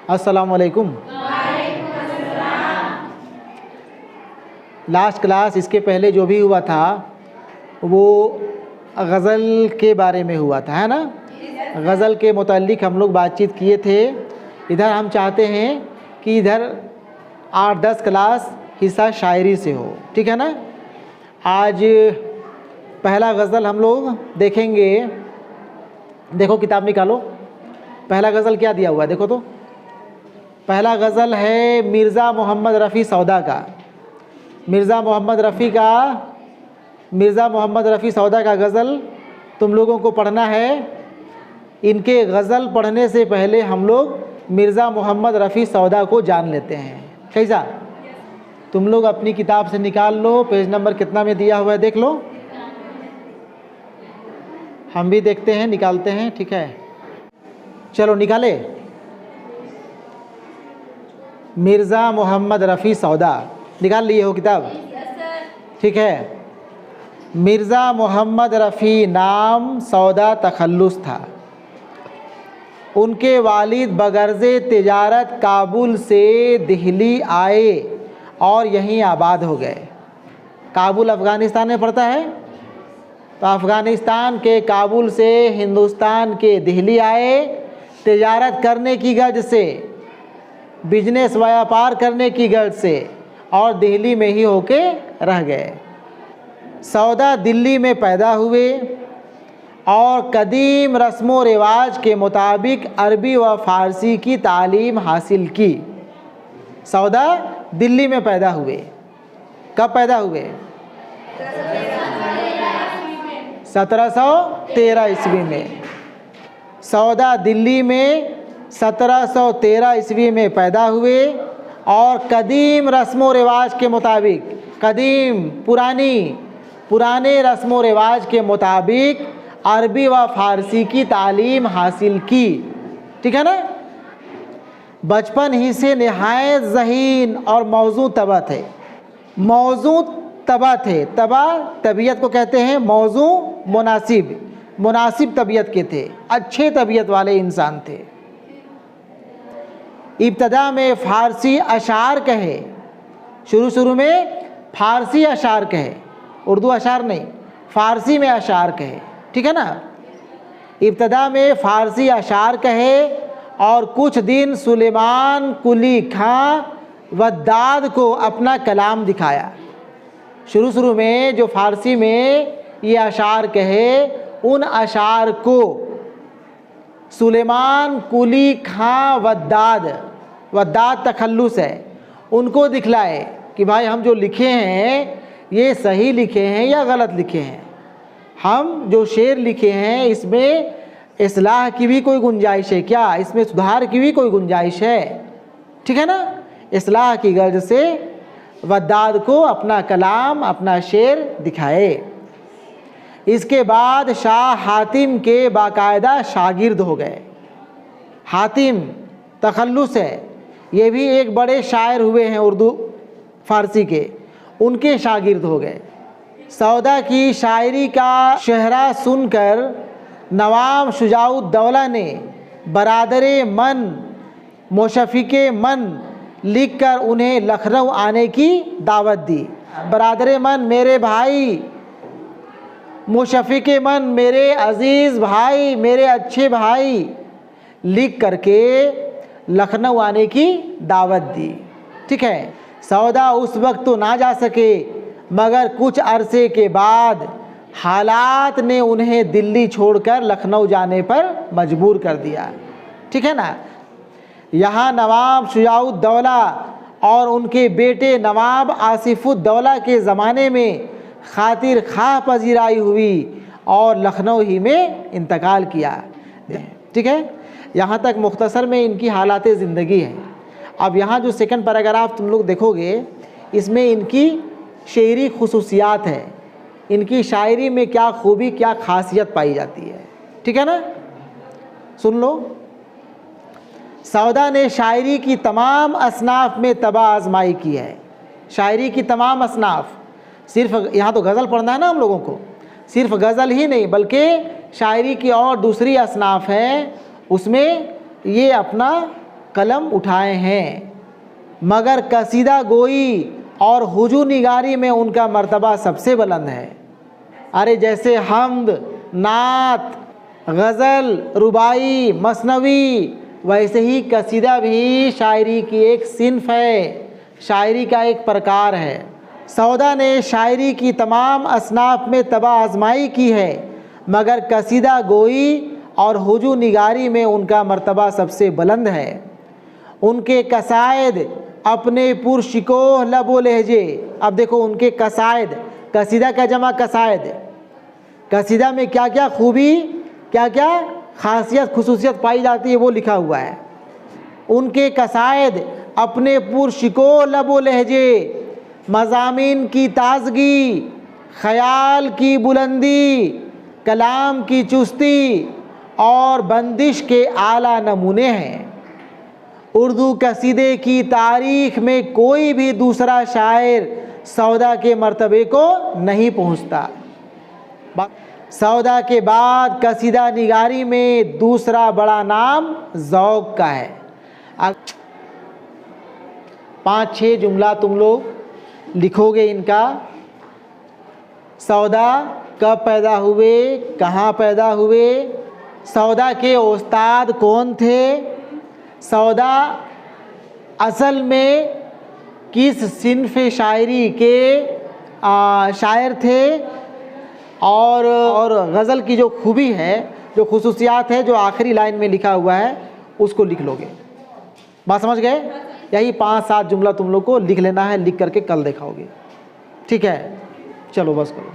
अस्सलाम वालेकुम। Last class इसके पहले जो भी हुआ था वो गज़ल के बारे में हुआ था, है ना। गज़ल के मुताल्लिक़ हम लोग बातचीत किए थे। इधर हम चाहते हैं कि इधर 8-10 क्लास हिस्सा शायरी से हो, ठीक है ना। आज पहला गज़ल हम लोग देखेंगे। देखो किताब निकालो, पहला गज़ल क्या दिया हुआ है देखो तो। पहला गज़ल है मिर्ज़ा मोहम्मद रफ़ी सौदा का। मिर्ज़ा मोहम्मद रफ़ी सौदा का गज़ल तुम लोगों को पढ़ना है। इनके गज़ल पढ़ने से पहले हम लोग मिर्ज़ा मोहम्मद रफ़ी सौदा को जान लेते हैं। कैसा? तुम लोग अपनी किताब से निकाल लो, पेज नंबर कितना में दिया हुआ है देख लो। हम भी देखते हैं, निकालते हैं, ठीक है। चलो निकाले। मिर्ज़ा मोहम्मद रफ़ी सौदा निकाल लिए हो किताब? ठीक है। मिर्ज़ा मोहम्मद रफ़ी नाम सौदा तखल्लुस था। उनके वालिद बगर्ज़े तिजारत काबुल से दिल्ली आए और यहीं आबाद हो गए। काबुल अफ़गानिस्तान में पड़ता है, तो अफ़गानिस्तान के काबुल से हिंदुस्तान के दिल्ली आए तिजारत करने की गर्ज से, बिजनेस व्यापार करने की गर्ज से, और दिल्ली में ही होके रह गए। सौदा दिल्ली में पैदा हुए और कदीम रस्म रिवाज के मुताबिक अरबी व फ़ारसी की तालीम हासिल की। सौदा दिल्ली में पैदा हुए। कब पैदा हुए? 1713 ईस्वी में। सौदा दिल्ली में 1713 ईस्वी में पैदा हुए और कदीम रस्म व रिवाज के मुताबिक, कदीम पुराने रस्म व रिवाज के मुताबिक अरबी व फ़ारसी की तालीम हासिल की, ठीक है ना। बचपन ही से नहायत ज़हीन और मौजू तबा थे। मौजू तबा थे, तबा तबीयत को कहते हैं, मौजू मुनासिब तबीयत के थे, अच्छे तबीयत वाले इंसान थे। इब्तदा में फ़ारसी अशार कहे, शुरू में फ़ारसी अशार कहे, उर्दू अशार नहीं, फ़ारसी में अशार कहे, ठीक है ना। इब्तदा में फ़ारसी अशार कहे और कुछ दिन सुलेमान कुली खां वद्दाद को अपना कलाम दिखाया। शुरू में जो फ़ारसी में ये अशार कहे, उन अशार को सुलेमान कुली खां वद्दाद तखल्लुस है, उनको दिखलाए कि भाई हम जो लिखे हैं ये सही लिखे हैं या गलत लिखे हैं। हम जो शेर लिखे हैं इसमें इस्लाह की भी कोई गुंजाइश है क्या, इसमें सुधार की भी कोई गुंजाइश है, ठीक है ना। इस्लाह की गर्ज से वद्दाद को अपना कलाम, अपना शेर दिखाए। इसके बाद शाह हातिम के बाकायदा शागिर्द हो गए। हातिम तखल्लुस है, ये भी एक बड़े शायर हुए हैं उर्दू फ़ारसी के, उनके शागिर्द हो गए। सौदा की शायरी का शहरा सुनकर नवाब शुजाउद्दौला ने बरादरे मन मुशफ़िक़े मन लिखकर उन्हें लखनऊ आने की दावत दी। बरादरे मन मेरे भाई, मुशफ़िक़े मन मेरे अज़ीज़ भाई, मेरे अच्छे भाई, लिख करके लखनऊ आने की दावत दी, ठीक है। सौदा उस वक्त तो ना जा सके, मगर कुछ अरसे के बाद हालात ने उन्हें दिल्ली छोड़कर लखनऊ जाने पर मजबूर कर दिया, ठीक है ना। यहाँ नवाब शुजाउद्दौला और उनके बेटे नवाब आसिफुद्दौला के ज़माने में खातिर खाह पजीराई हुई और लखनऊ ही में इंतकाल किया, ठीक है। यहाँ तक मुख्तसर में इनकी हालात ज़िंदगी है। अब यहाँ जो सेकंड पैराग्राफ तुम लोग देखोगे, इसमें इनकी शेरी खुसूसियात है, इनकी शायरी में क्या खूबी क्या खासियत पाई जाती है, ठीक है ना। सुन लो। सौदा ने शायरी की तमाम असनाफ में तबा आजमाई की है। शायरी की तमाम असनाफ, सिर्फ यहाँ तो गज़ल पढ़ना है ना हम लोगों को, सिर्फ गज़ल ही नहीं बल्कि शायरी की और दूसरी असनाफ हैं, उसमें ये अपना कलम उठाए हैं, मगर कसीदा गोई और हुजू निगारी में उनका मर्तबा सबसे बुलंद है। अरे जैसे हम्द, नात, गज़ल, रुबाई, मसनवी, वैसे ही कसीदा भी शायरी की एक सिन्फ है, शायरी का एक प्रकार है। सौदा ने शायरी की तमाम असनाफ में तबा आजमाई की है, मगर कसीदा गोई और हुजू निगारी में उनका मर्तबा सबसे बुलंद है। उनके कसायद अपने पुरशिकोह लबो लहजे। अब देखो उनके कसायद, कसीदा का जमा कसायद, कसीदा में क्या क्या खूबी, क्या क्या खासियत खुसूसियत पाई जाती है वो लिखा हुआ है। उनके कसायद अपने पुरशिकोह लबो लहजे, मज़ामीन की ताजगी, ख़याल की बुलंदी, कलाम की चुस्ती और बंदिश के आला नमूने हैं। उर्दू कसीदे की तारीख़ में कोई भी दूसरा शायर सौदा के मर्तबे को नहीं पहुँचता। सौदा के बाद कसीदा निगारी में दूसरा बड़ा नाम ज़ौक़ का है। 5-6 जुमला तुम लोग लिखोगे इनका। सौदा कब पैदा हुए, कहाँ पैदा हुए, सौदा के उस्ताद कौन थे, सौदा असल में किस सिन्फ शायरी के शायर थे, और गज़ल की जो खूबी है, जो खुसूसियात है, जो आखिरी लाइन में लिखा हुआ है उसको लिख लोगे। बात समझ गए? यही 5-7 जुमला तुम लोग को लिख लेना है, लिख करके कल दिखाओगे। ठीक है, चलो बस करो।